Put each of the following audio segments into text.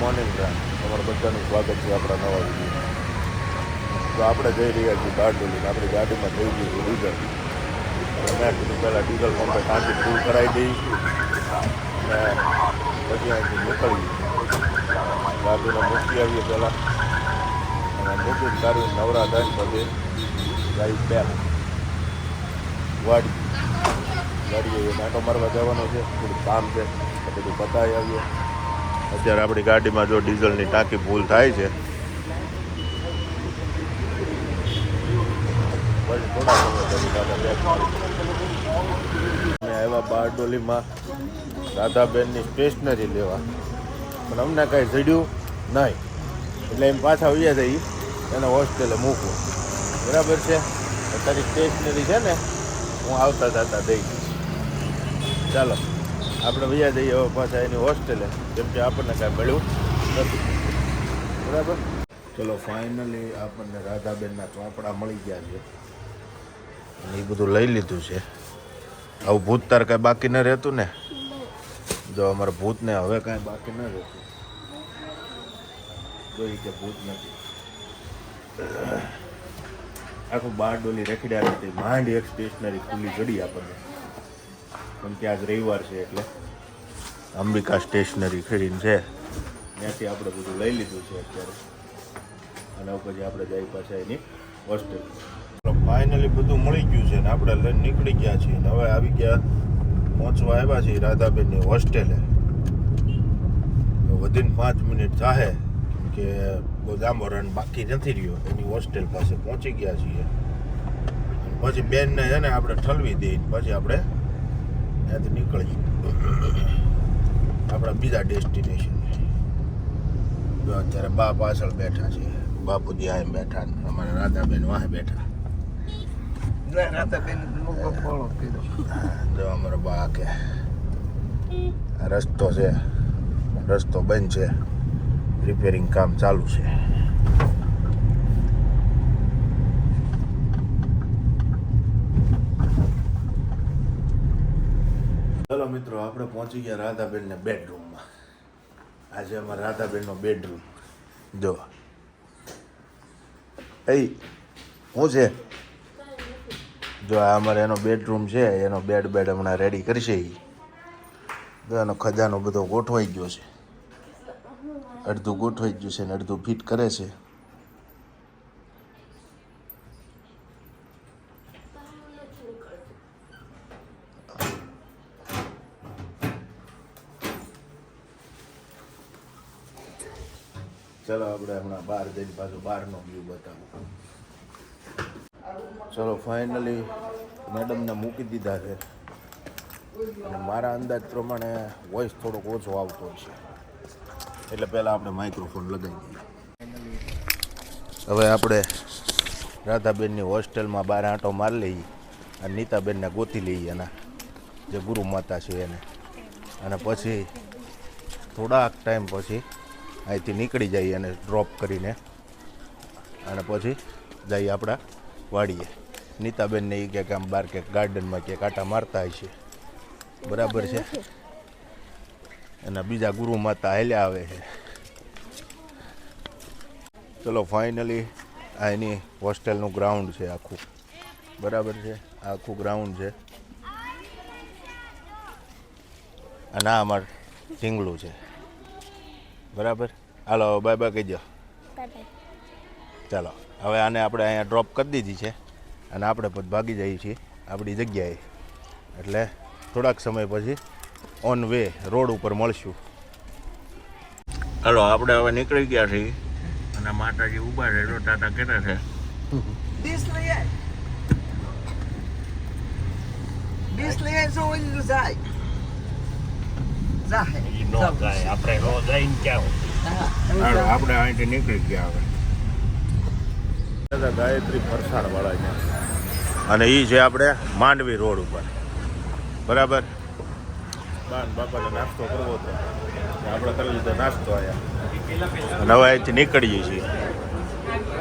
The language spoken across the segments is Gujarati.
મોર્નિંગ તમારું બધાનું સ્વાગત છે આપણા નવા વિડીયો. તો આપણે જઈ રહ્યા છીએ બારડોલી. આપણી ગાડીમાં થઈ ગયું છે ડીઝલ. મેં કીધું પહેલાં ડીઝલ પંપે ટાંકી ફૂલ કરાવી દઈ અને પછી અહીંથી નીકળીએ. ગાડીને મૂકી આવીએ પહેલાં અને મૂકી કાઢી નવરા થઈને પછી ગાડી બેક ગાડીએ નાટો મારવા જવાનો છે. થોડું કામ છે તો બધું પતાવી આવીએ. અત્યારે આપણી ગાડીમાં જો ડીઝલની ટાંકી ફૂલ થાય છે. આવ્યા બારડોલીમાં રાધાબેનની સ્ટેશનરી લેવા, પણ અમને કાંઈ જડ્યું નહીં એટલે એમ પાછા આવ્યા જઈ એને હોસ્ટેલે મૂકવું. બરાબર છે. તારી સ્ટેશનરી છે ને હું આવતા જતા દઈ દઈશ. ચાલો આપણે વૈયા જઈએ હવે પાછા એની હોસ્ટેલે, કેમ કે આપણને કાંઈ મળ્યું નથી. બરાબર. ચલો ફાઇનલી આપણને રાધાબેનના ચોપડા મળી ગયા છે અને એ બધું લઈ લીધું છે. આવું ભૂત તાર કાંઈ બાકી ન રહેતું ને? જો અમારા ભૂતને હવે કાંઈ બાકી ન રહેતું. જોઈ કે ભૂત નથી. આખું બારડોલી રેખડ્યા હતી. માંડ એક સ્ટેશનરી ખુલ્લી ચડી આપણને, કેમ કે આજ રવિવાર છે એટલે અંબિકા સ્ટેશનરી ખરીને છે ત્યાંથી આપણે બધું લઈ લીધું છે અત્યારે. અને પછી આપણે જઈ પાછા એની હોસ્ટેલ. ફાઇનલી બધું મળી ગયું છે ને આપણે લઈને નીકળી ગયા છીએ. હવે આવી ગયા પહોંચવા આવ્યા છીએ રાધાબેનની હોસ્ટેલે. વધીને 5 મિનિટ થાહે, કેમ કે બહુ લાંબો રન બાકી નથી રહ્યો. એની હોસ્ટેલ પાસે પહોંચી ગયા છીએ. પછી બેનને છે ને આપણે ઠલવી દઈએ, પછી આપણે ત્યાંથી નીકળીએ આપણા બીજા ડેસ્ટિનેશન. જો અત્યારે બા પાછળ બેઠા છે, બાપુજી આ બેઠા ને અમારા રાધાબેન વાહે બેઠા. જો અમારા બા કે રસ્તો છે, રસ્તો બંધ છે, રિપેરિંગ કામ ચાલુ છે. ચલો મિત્રો, આપણે પહોંચી ગયા રાધાબેનને બેડરૂમમાં. આજે અમારા રાધાબેનનો બેડરૂમ જો. શું છે? જો આ અમારે એનો બેડરૂમ છે. એનો બેડ હમણાં રેડી કરશે. જો એનો ખજાનો બધો ગોઠવાઈ ગયો છે. અડધું ગોઠવાઈ ગયું છે ને અડધું ફિટ કરે છે. ચલો આપણે હમણાં બહાર જઈને પાછું બહારનો વ્યૂ બતાવું. ચલો ફાઇનલી મેડમને મૂકી દીધા છે અને મારા અંદાજ પ્રમાણે વોઇસ થોડોક ઓછો આવતો છે એટલે પહેલાં આપણે માઇક્રોફોન લગાવી દઈએ. હવે આપણે રાધાબેનની હોસ્ટેલમાં બહાર આંટો મારી લઈએ અને નીતાબેનને ગોતી લઈએ, એના જે ગુરુ માતા છે એને. અને પછી થોડાક ટાઈમ પછી અહીંથી નીકળી જઈએ અને ડ્રોપ કરીને અને પછી જઈએ આપણા વાડીએ. નીતાબેનને એ કે આમ બહાર કે ગાર્ડનમાં કે કાંટા મારતા હોય છે. બરાબર છે. એના બીજા ગુરુ માતા હાલ્યા આવે છે. ચલો ફાઇનલી આ એની હોસ્ટેલનું ગ્રાઉન્ડ છે આખું. બરાબર છે. આખું ગ્રાઉન્ડ છે. અને આ અમારું ઢીંગલું છે. બરાબર. હાલો બાય બાય કહી દો. ચાલો હવે આને આપણે અહીંયા ડ્રોપ કરી દીધી છે અને આપણે પછી ભાગી જઈએ છીએ આપણી જગ્યાએ. એટલે થોડાક સમય પછી ઓન વે રોડ ઉપર મળશું. હાલો આપણે હવે નીકળી ગયા છીએ અને માતાજી ઊભા છે. જો ટાટા કેટલા છે. આપણે અહીંથી નીકળી ગયા હવે ગાયત્રી ફરસાણ વાળા અને એ છે આપણે માંડવી રોડ ઉપર. બરાબર. બાપાને નાસ્તો કરવો હતો, આપણે કરી લીધો નાસ્તો અહીંયા અને હવે અહીંથી નીકળીએ છીએ.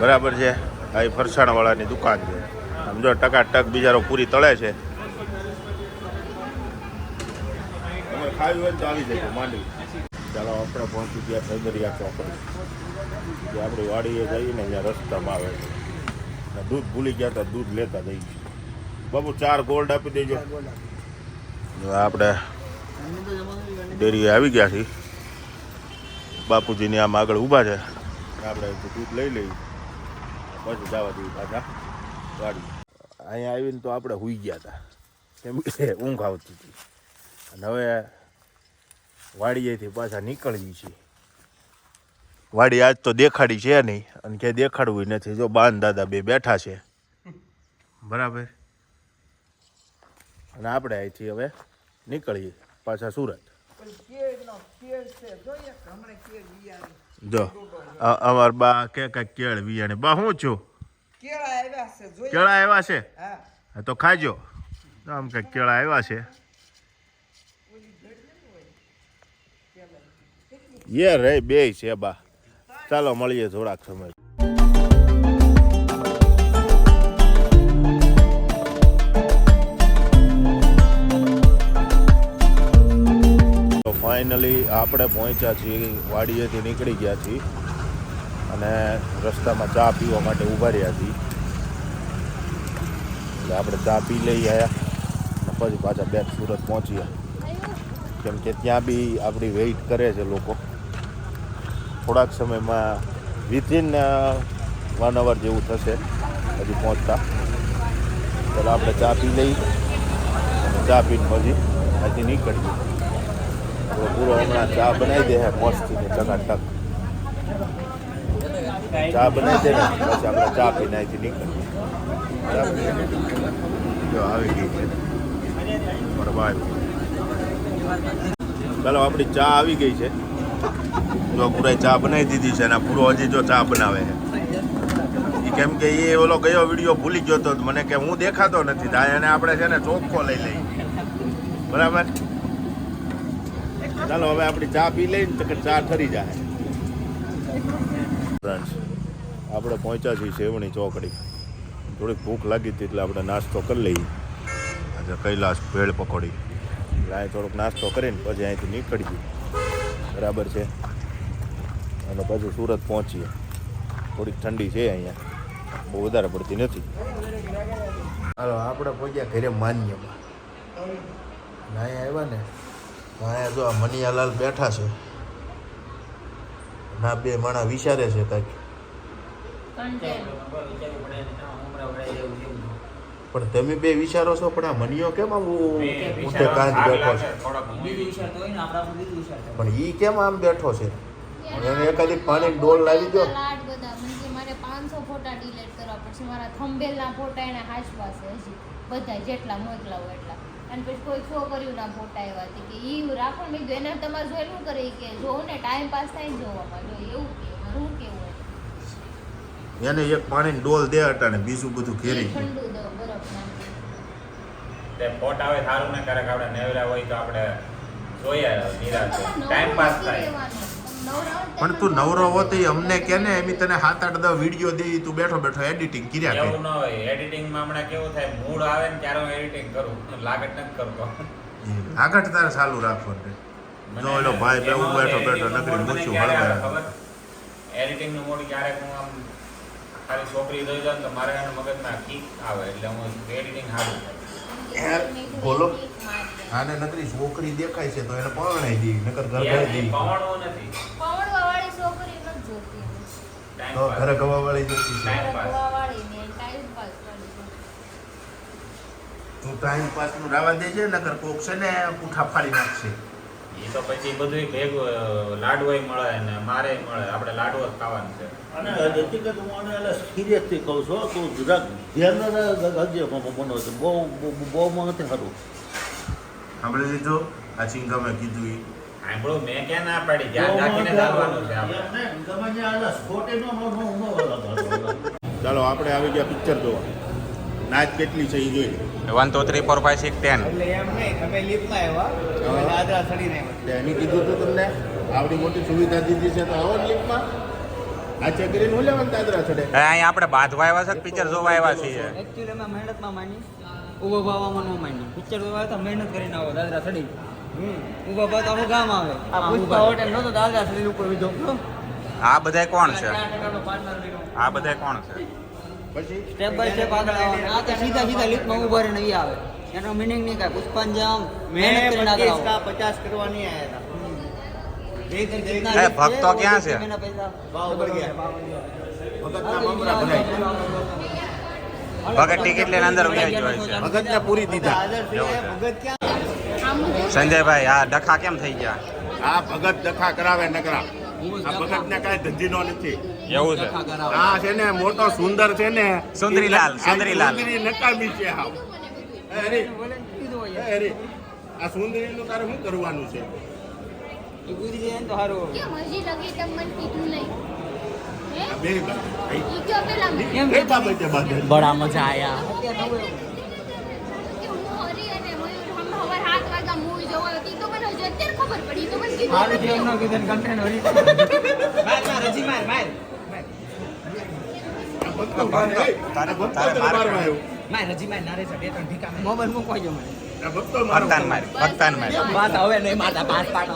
બરાબર છે. આ ફરસાણવાળાની દુકાન છે. સમજો ટકાટક બિચારો પૂરી તળે છે. તમે ખાવી હોય તો આવી જજો માંડવી. ચાલો આપણે પહોંચી ગયા સદરિયા ચોકડી, જે આપણી વાડીએ જઈને ત્યાં રસ્તામાં આવે છે. અને દૂધ ભૂલી ગયા હતા, દૂધ લેતા જઈ. બાબુ 4 ગોલ્ડ આપી દેજો. આપણે ડેરીએ આવી ગયા છીએ. બાપુજીની આમ આગળ ઊભા છે. આપણે દૂધ લઈ લઈએ પછી જવા દઈએ પાછા વાડી. અહીંયા આવીને તો આપણે સૂઈ ગયા હતા, કેમ કે ઊંઘ આવતી હતી. અને હવે વાડીએથી પાછા નીકળીએ છીએ. વાડી આજ તો દેખાડી છે નહીં, અને ક્યાંય દેખાડવું નથી. જો બાન દાદા બે બેઠા છે, બરાબર. અને આપણે અહીંથી હવે નીકળીએ પાછા સુરત. જો અમાર બા કે કઈ કેળ વિયાણે બા હું છું કેળા આવ્યા છે, તો ખાજો. આમ કઈ કેળા આવ્યા છે. યે રે બે છે બા. ચાલો મળીએ થોડાક સમય. ફાઇનલી આપણે પહોંચ્યા છીએ, વાડીએથી નીકળી ગયા છીએ અને રસ્તામાં ચા પીવા માટે ઊભા રહ્યા છીએ. એટલે આપણે ચા પી લઈ આવ્યા અને પછી પાછા બેક સુરત પહોંચ્યા, કેમ કે ત્યાં બી આપણી વેઇટ કરે છે લોકો. થોડાક સમયમાં વિધિન 1 અવર જેવું થશે હજી પહોંચતા. ચાલો આપણે ચા પી લઈ અને ચા પીને પછી અહીંથી નીકળીએ. પૂરો હમણાં ચા બનાવી દે મસ્તી ને ટકાટક ચા બનાવી દે ને પછી આપણે ચા પીને અહીંથી નીકળીએ. જો આવી ગઈ છે બરાબર. ચાલો આપણી ચા આવી ગઈ છે. જો પૂરા ચા બનાવી દીધી છે અને પૂરો હજી જો ચા બનાવે છે. કેમ કે એ ઓલો ગયો વિડીયો ભૂલી ગયો તો મને કે હું દેખાતો નથી થાય, અને આપણે છે ને ચોખ્ખો લઈ લઈએ, બરાબર. ચાલો હવે આપણી ચા પી લઈને તો કે ચા ઠરી જાય. ફ્રેન્ડ્સ, આપણે પહોંચ્યા છીએ સેવણી ચોકડી. થોડીક ભૂખ લાગી હતી એટલે આપણે નાસ્તો કરી લઈએ. આજે કૈલાસ ભેળ પકોડી. એટલે અહીં થોડોક નાસ્તો કરીને પછી અહીંથી નીકળીએ, બરાબર છે. અને પછી સુરત પહોંચીએ. થોડીક ઠંડી છે અહીંયા, બહુ વધારે પડતી નથી. હાલો આપણે પહોંચ્યા ઘરે માન્યમાં. અહીંયા આવ્યા ને, અહીંયા જો આ મનિયાલાલ બેઠા છે. ના બે માણા વિચારે છે કાંઈક. પણ તમે બે વિચારો છો, પણ આ મનિયો કેમ આમ ઊંધે કાંજ બેઠો છે? પણ ઈ કેમ આમ બેઠો છે? એને એકાદી પાણી ડોલ લાવી દો. મારે 500 ફોટા ડિલીટ કરવા પડશે. મારા થંબેલના ફોટા એને હાચવા છે હજી બધા જેટલા મોકલાવો એટલા. અને પછી કોઈ છોકરીઓના ફોટા આવ્યા હતી કે ઈ રાખો. મેં કીધું એને તમારે જોઈ શું કરે કે જોવો ને ટાઈમ પાસ થાય ને જોવામાં. જો એવું કે શું કેવું એને એક પાણીની ડોલ દે હતા ને બીજું બધું ઘેરી ઠંડુ દો બરફ નાખી. તે ફોટા આવે સારું ને ક્યારેક આપણે નેવરા હોય તો આપણે જોઈએ નિરાશ ટાઈમ પાસ થાય. પણ તું નવરો હોત અમને કે ને એમ તને 7-8 વિડીયો દે, તું બેઠો બેઠો એડિટિંગ કર્યા કરે. એવું ન હોય. એડિટિંગમાં હમણાં કેવું થાય, મૂડ આવે ને ત્યારે હું એડિટિંગ કરું, લાગત નથી કરતો. આગળ તારે ચાલુ રાખવાનું. જો ઓલો ભાઈ બેવું બેઠો બેઠો નકરી મૂછું હળવે. એડિટિંગ નું મૂડ ક્યારેક હું આમ ખાલી છોકરી જોઈ જાઉં તો મારે એના મગજમાં કિક આવે એટલે હું એડિટિંગ સારું થાય. બોલો આને નકરી છોકરી દેખાય છે તો એને પરણાઈ દી, નકર ઘર ઘરે દી. પવણવું નથી, પવણવાળી છોકરી નથી જોતી. ટાઈમ તો પાસ. ઘરે ગવાવાળી જોતી છે. Time pass. પવણવાળી ને ટાઈમ પાસ વાળી. તું ટાઈમ પાસ નું રાવા દેજે, નકર કોક છે ને પૂઠા ફાડી નાખશે. એ તો પછી બધું ભેગું લાડવાય મળે ને મારે મળે, આપણે લાડવો જ ખાવાનું છે. અને હકીકત હું આને સિરિયસથી કહું છું, તું જરાક ધ્યાન રાખજે. મને બહુ નથી સારું સાંભળી લીધું? આ ચિંગામે કીધું ઈ. સાંભળો, મેં ક્યાં ના પાડી, ધ્યાન રાખીને ચાલવાનું છે આપણે. ચાલો આપણે આવી ગયા પિક્ચર જોવા. નાચ કેટલી છે એ જોઈ લે. 1 2 3 4 5 6 10. એટલે એમ નહીં, તમે લિફ્ટમાં આવ્યા, તમે દાદરા ચડીને આવ્યા. એની કીધું હતું તમને આવડી મોટી સુવિધા દીધી છે તો આવો જ લિફ્ટમાં. આ ચકરીને હું લેવાનું દાદરા ચડે. અહીંયા આપણે બાંધવા આવ્યા છે, પિક્ચર જોવા આવ્યા છીએ. એકચ્યુઅલી અમે મહેનતમાં માની, ઊભો ભાવવામાં ન માની. પિક્ચર જોવા આવ્યા તો મહેનત કરીને આવો દાદરા ચડી. ઊભા ભાત આખું ગામ આવે આ પુષ્પા હોટેલ નતો દાદા શરીર ઉપર વિધો આ બધાય કોણ છે 4 ટકાનો પાર્ટનર લીધો આ બધાય કોણ છે પછી સ્ટેપ બાય સ્ટેપ આગળ આવવાનું આ તો સીધા સીધા લીફ્ટમાં ઊભા રહીને નહીં આવે એનો મિનિંગ નહીં કાંઈ પુષ્પાંજમ મહેનત કરીને આગળ આવો 50 કરવા નહીં આવ્યા હતા એ ભક્તો ક્યાં છે? ભાવ ઉપર ગયા ભગતના મમરા ભરાય ભગત ટિકિટ લઈને અંદર વહી જાય છે. ભગતને પૂરી દીધા ભગત ક્યાં સંજયભાઈ આ ડખા કેમ થઈ ગયા? આ ભગત દખા કરાવે નકરા આ ભગતને કાંઈ ધંધીનો નથી એવું છે. આ છે ને મોટો સુંદર છે ને સુંદરીલાલ, આ સુંદરીલાલ. સુંદરી નકામી છે હાવ એ હરી, એ હરી. આ સુંદરીનું તારે શું કરવાનું છે એ ગુરી જાય ને તો સારું કેમ હજી લગી તમ મને કીધું નહીં હે આ બે બાજુ. ઈ કયો પેલા મને કેમ બેઠા બેઠા બાંધે. બડા મજા આયા કે હું હરી અને મયુર હમ હવાર 7 વાગ્યા મૂવી જોવા હતી તો મને હજી અત્યારે ખબર પડી તો મને કીધું હારું નથી. છે એમનો કીધું કન્ટેન્ટ હરી માર આ ભક્તો બાંધે. તારે આ ભક્તો તારે તને માર મારવા આવ્યો. મોબાઈલ મૂકવા જો મને આ ભક્તો મારવા ભક્તાન મારી બાત હવે નહીં મારતા પાંચ પાટ